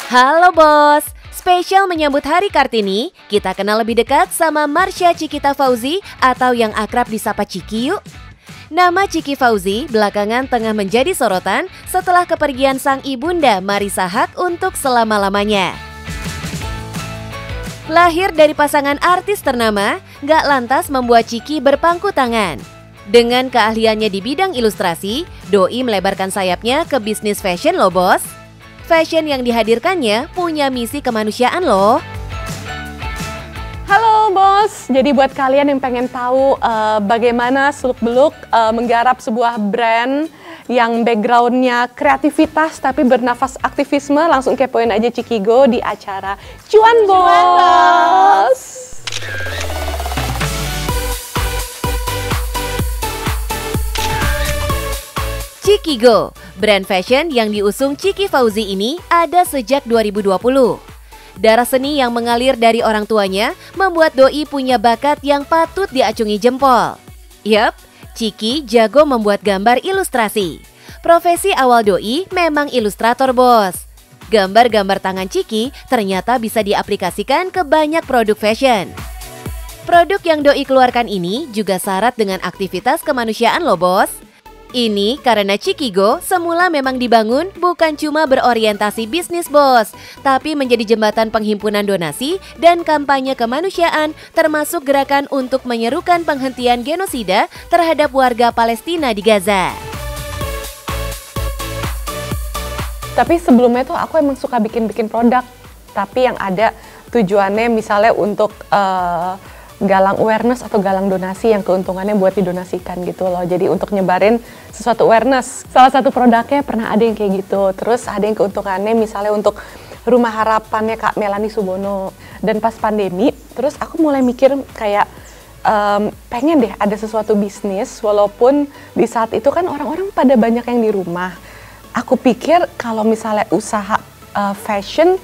Halo bos, spesial menyambut Hari Kartini, kita kenal lebih dekat sama Marsha Cikita Fauzi atau yang akrab disapa Ciki yuk. Nama Ciki Fauzi belakangan tengah menjadi sorotan setelah kepergian sang ibunda Marissa Haque untuk selama-lamanya. Lahir dari pasangan artis ternama, gak lantas membuat Ciki berpangku tangan. Dengan keahliannya di bidang ilustrasi, doi melebarkan sayapnya ke bisnis fashion loh bos. Fashion yang dihadirkannya punya misi kemanusiaan loh. Halo bos, jadi buat kalian yang pengen tahu bagaimana seluk-beluk menggarap sebuah brand yang backgroundnya kreativitas tapi bernafas aktivisme, langsung kepoin aja Cikigo di acara Cuan Bos. Cikigo, brand fashion yang diusung Ciki Fauzi ini ada sejak 2020. Darah seni yang mengalir dari orang tuanya membuat doi punya bakat yang patut diacungi jempol. Yup, Ciki jago membuat gambar ilustrasi. Profesi awal doi memang ilustrator bos. Gambar-gambar tangan Ciki ternyata bisa diaplikasikan ke banyak produk fashion. Produk yang doi keluarkan ini juga syarat dengan aktivitas kemanusiaan loh bos. Ini karena Cikigo semula memang dibangun bukan cuma berorientasi bisnis bos, tapi menjadi jembatan penghimpunan donasi dan kampanye kemanusiaan, termasuk gerakan untuk menyerukan penghentian genosida terhadap warga Palestina di Gaza. Tapi sebelumnya tuh aku emang suka bikin produk, tapi yang ada tujuannya misalnya untuk galang awareness atau galang donasi yang keuntungannya buat didonasikan gitu loh. Jadi untuk nyebarin sesuatu awareness. Salah satu produknya pernah ada yang kayak gitu. Terus ada yang keuntungannya misalnya untuk Rumah Harapannya Kak Melanie Subono. Dan pas pandemi, terus aku mulai mikir kayak pengen deh ada sesuatu bisnis walaupun di saat itu kan orang-orang pada banyak yang di rumah. Aku pikir kalau misalnya usaha fashion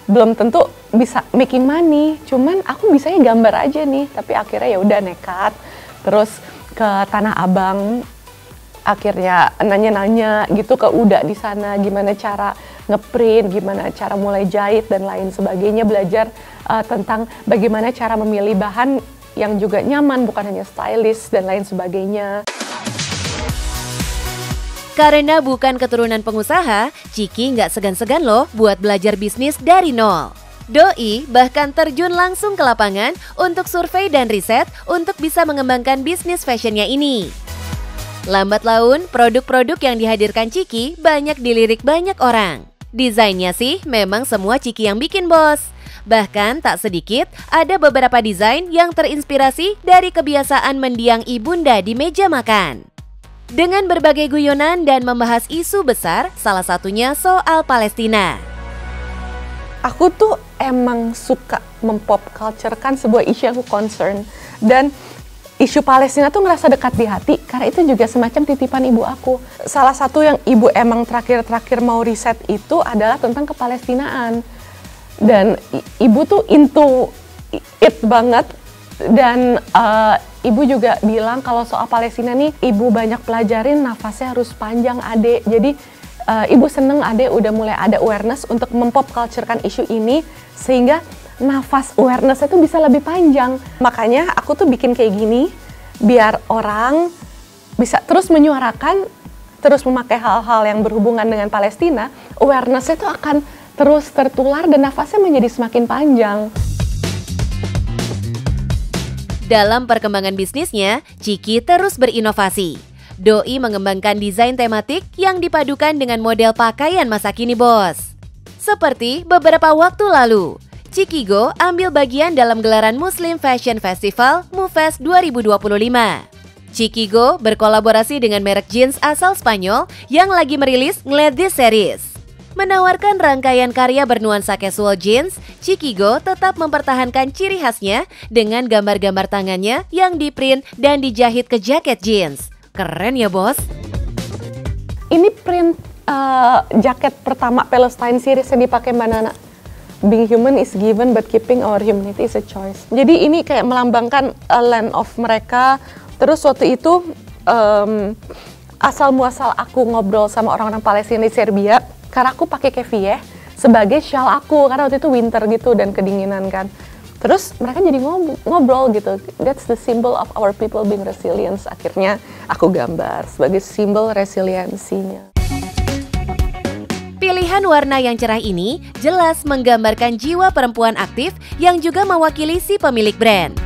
belum tentu bisa making money, cuman aku bisanya gambar aja nih. Tapi akhirnya ya udah nekat, terus ke Tanah Abang, akhirnya nanya-nanya gitu ke Uda di sana gimana cara ngeprint, gimana cara mulai jahit dan lain sebagainya, belajar tentang bagaimana cara memilih bahan yang juga nyaman, bukan hanya stylish dan lain sebagainya. Karena bukan keturunan pengusaha, Ciki nggak segan-segan loh buat belajar bisnis dari nol. Doi bahkan terjun langsung ke lapangan untuk survei dan riset untuk bisa mengembangkan bisnis fashionnya ini. Lambat laun, produk-produk yang dihadirkan Ciki banyak dilirik banyak orang. Desainnya sih memang semua Ciki yang bikin bos. Bahkan tak sedikit ada beberapa desain yang terinspirasi dari kebiasaan mendiang ibunda di meja makan. Dengan berbagai guyonan dan membahas isu besar, salah satunya soal Palestina. Aku tuh emang suka mempop culture-kan sebuah isu yang aku concern. Dan isu Palestina tuh ngerasa dekat di hati karena itu juga semacam titipan ibu aku. Salah satu yang ibu emang terakhir mau riset itu adalah tentang kepalestinaan. Dan ibu tuh into it banget. Dan ibu juga bilang kalau soal Palestina nih, ibu banyak pelajarin, nafasnya harus panjang adek. Jadi ibu seneng adek udah mulai ada awareness untuk mempop culture-kan isu ini, sehingga nafas awareness itu bisa lebih panjang. Makanya aku tuh bikin kayak gini, biar orang bisa terus menyuarakan, terus memakai hal-hal yang berhubungan dengan Palestina, awareness itu akan terus tertular dan nafasnya menjadi semakin panjang. Dalam perkembangan bisnisnya, Ciki terus berinovasi. Doi mengembangkan desain tematik yang dipadukan dengan model pakaian masa kini bos. Seperti beberapa waktu lalu, Cikigo ambil bagian dalam gelaran Muslim Fashion Festival MUFES 2025. Cikigo berkolaborasi dengan merek jeans asal Spanyol yang lagi merilis Ngledis Series. Menawarkan rangkaian karya bernuansa casual jeans, Cikigo tetap mempertahankan ciri khasnya dengan gambar-gambar tangannya yang diprint dan dijahit ke jaket jeans. Keren ya bos? Ini print jaket pertama Palestine series yang dipakai Mbak Nana. Being human is given but keeping our humanity is a choice. Jadi ini kayak melambangkan land of mereka. Terus waktu itu asal muasal aku ngobrol sama orang-orang Palestina di Serbia, karena aku pakai kefiyeh, sebagai shawl aku, karena waktu itu winter gitu dan kedinginan kan. Terus mereka jadi ngobrol gitu, that's the symbol of our people being resilient. Akhirnya aku gambar sebagai simbol resiliensinya. Pilihan warna yang cerah ini jelas menggambarkan jiwa perempuan aktif yang juga mewakili si pemilik brand.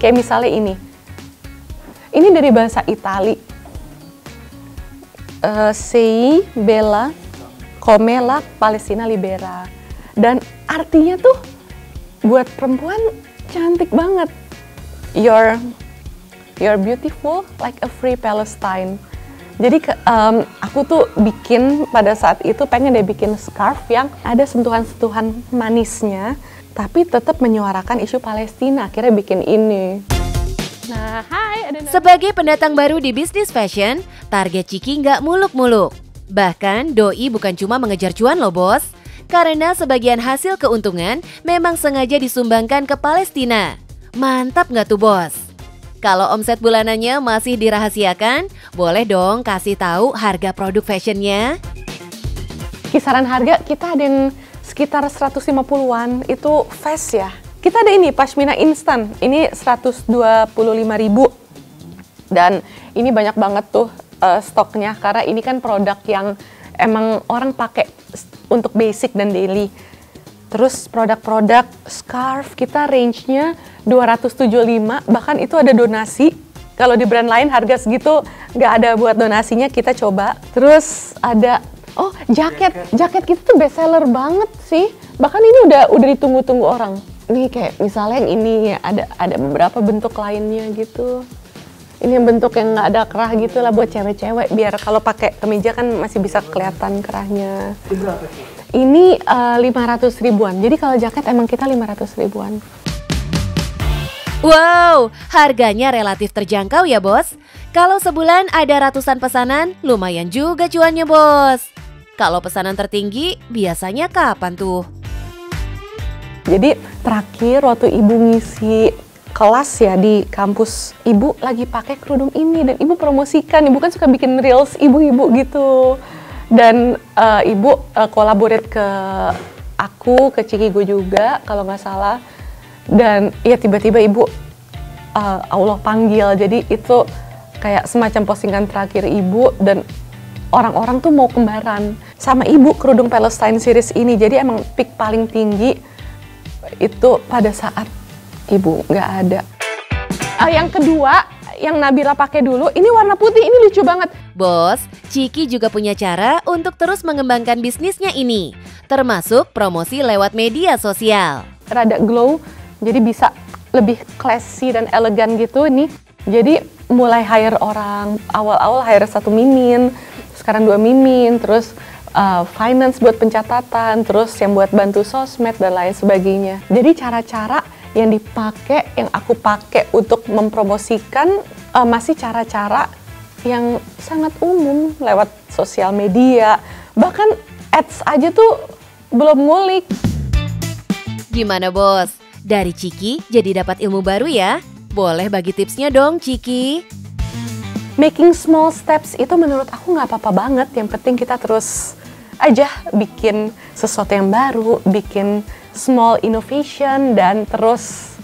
Kayak misalnya ini dari bahasa Itali. Sei Bella Come la Palestina Libera. Dan artinya tuh buat perempuan cantik banget. You're beautiful like a free Palestine. Jadi aku tuh bikin pada saat itu pengen bikin scarf yang ada sentuhan-sentuhan manisnya, tapi tetap menyuarakan isu Palestina. Akhirnya bikin ini. Nah, Sebagai pendatang baru di bisnis fashion, target Ciki nggak muluk-muluk. Bahkan doi bukan cuma mengejar cuan loh bos, karena sebagian hasil keuntungan memang sengaja disumbangkan ke Palestina. Mantap nggak tuh bos? Kalau omset bulanannya masih dirahasiakan, boleh dong kasih tahu harga produk fashionnya? Kisaran harga kita ada yang sekitar 150-an, itu fast ya. Kita ada ini pashmina instan, ini 125.000. Dan ini banyak banget tuh stoknya, karena ini kan produk yang emang orang pakai untuk basic dan daily. Terus produk-produk scarf kita range-nya 275, bahkan itu ada donasi. Kalau di brand lain harga segitu nggak ada buat donasinya, kita coba. Terus ada jaket kita tuh best seller banget sih. Bahkan ini udah ditunggu-tunggu orang. Ini kayak misalnya yang ini ada beberapa bentuk lainnya gitu. Ini yang bentuk yang nggak ada kerah gitu lah buat cewek-cewek, biar kalau pakai kemeja kan masih bisa kelihatan kerahnya. Ini 500 ribuan, jadi kalau jaket emang kita 500 ribuan. Wow, harganya relatif terjangkau ya bos. Kalau sebulan ada ratusan pesanan, lumayan juga cuannya bos. Kalau pesanan tertinggi, biasanya kapan tuh? Jadi terakhir waktu ibu ngisi kelas ya di kampus, ibu lagi pakai kerudung ini dan ibu promosikan. Ibu kan suka bikin reels ibu-ibu gitu. Dan ibu collaborate ke aku, ke Ciki Go juga kalau nggak salah. Dan ya tiba-tiba ibu Allah panggil, jadi itu kayak semacam postingan terakhir ibu, dan orang-orang tuh mau kembaran sama ibu kerudung Palestine series ini. Jadi emang peak paling tinggi itu pada saat ibu nggak ada. Yang kedua yang Nabila pakai dulu, ini warna putih, ini lucu banget. Bos, Ciki juga punya cara untuk terus mengembangkan bisnisnya ini, termasuk promosi lewat media sosial. Rada glow, jadi bisa lebih classy dan elegan gitu nih. Jadi mulai hire orang, awal-awal hire 1 mimin, sekarang 2 mimin, terus finance buat pencatatan, terus yang buat bantu sosmed dan lain sebagainya. Jadi cara-cara yang dipakai, yang aku pakai untuk mempromosikan masih cara-cara yang sangat umum lewat sosial media. Bahkan ads aja tuh belum ngulik. Gimana bos? Dari Ciki jadi dapat ilmu baru ya? Boleh bagi tipsnya dong Ciki. Making small steps itu menurut aku nggak apa-apa banget. Yang penting kita terus aja bikin sesuatu yang baru, bikin small innovation, dan terus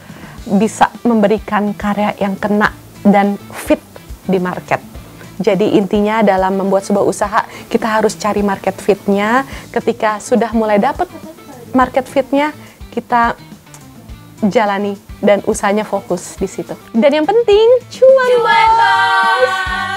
bisa memberikan karya yang kena dan fit di market. Jadi intinya dalam membuat sebuah usaha, kita harus cari market fitnya. Ketika sudah mulai dapat market fitnya, kita jalani dan usahanya fokus di situ. Dan yang penting, cuan bos!